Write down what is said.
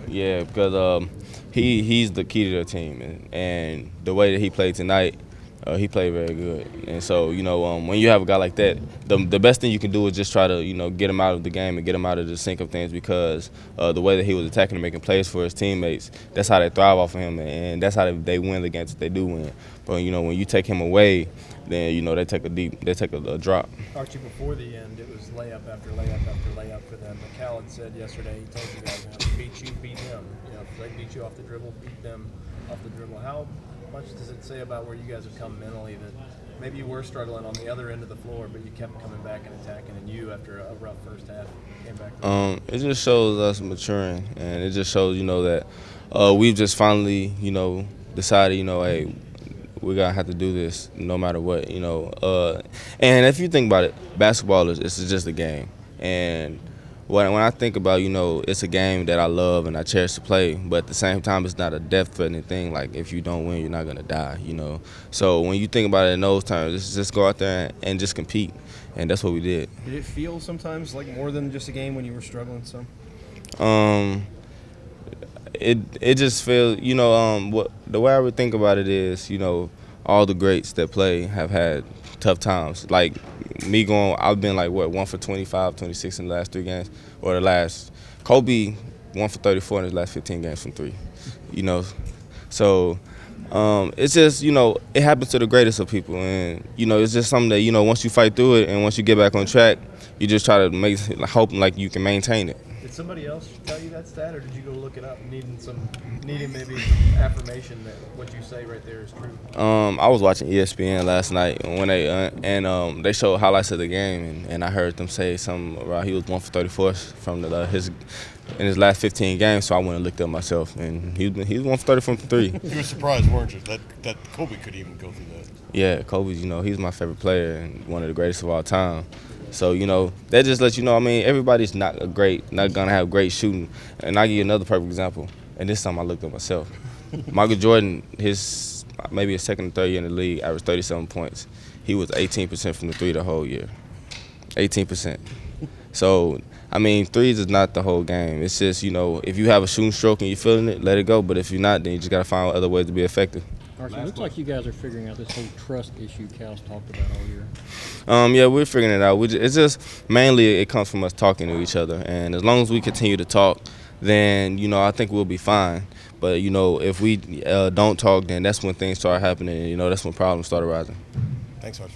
Yeah, because he's the key to the team, and the way that he played tonight, he played very good. And so when you have a guy like that, the best thing you can do is just try to get him out of the game and get him out of the sync of things, because the way that he was attacking and making plays for his teammates, that's how they thrive off of him, and that's how they win the games that they do win. But when you take him away, then they take a drop. Archie, before the end, it was layup after layup after layup for them. McCallum said yesterday, he told you guys, if they beat you, beat him. If they beat you off the dribble, beat them off the dribble. How much does it say about where you guys have come mentally, that maybe you were struggling on the other end of the floor, but you kept coming back and attacking, and you, after a rough first half, came back? It just shows us maturing, and it just shows that we've just finally decided hey, we're gonna have to do this no matter what, and if you think about it, basketball is just a game. And when I think about it's a game that I love and I cherish to play, but at the same time it's not a death-threatening thing. Like, if you don't win, you're not gonna die, So when you think about it in those terms, it's just go out there and just compete, and that's what we did. Did it feel sometimes like more than just a game when you were struggling some? It just feels, the way I would think about it is, all the greats that play have had tough times. Like me I've been 1 for 25, 26 in the last 3 games, or Kobe 1 for 34 in his last 15 games from 3, So it's just, it happens to the greatest of people, and it's just something that once you fight through it and once you get back on track, you just try to hope you can maintain it. Did somebody else tell you that stat, or did you go look it up, needing maybe affirmation that what you say right there is true? I was watching ESPN last night when they showed highlights of the game, and I heard them say something about he was 1 for 34 from in his last 15 games. So I went and looked up myself, and he was 1 for 34 from 3. You were surprised, weren't you, that Kobe could even go through that? Yeah, Kobe's he's my favorite player and one of the greatest of all time. So, that just lets you know, everybody's not going to have great shooting. And I'll give you another perfect example. And this time I looked at myself. Michael Jordan, maybe his second or third year in the league, averaged 37 points. He was 18% from the 3 the whole year. 18%. So, threes is not the whole game. It's just, if you have a shooting stroke and you're feeling it, let it go. But if you're not, then you just got to find other ways to be effective. Archie, it looks like you guys are figuring out this whole trust issue Cal's talked about all year. Yeah, we're figuring it out. It's just mainly it comes from us talking to each other, and as long as we continue to talk, then I think we'll be fine. But if we don't talk, then that's when things start happening. And, that's when problems start arising. Thanks, Archie.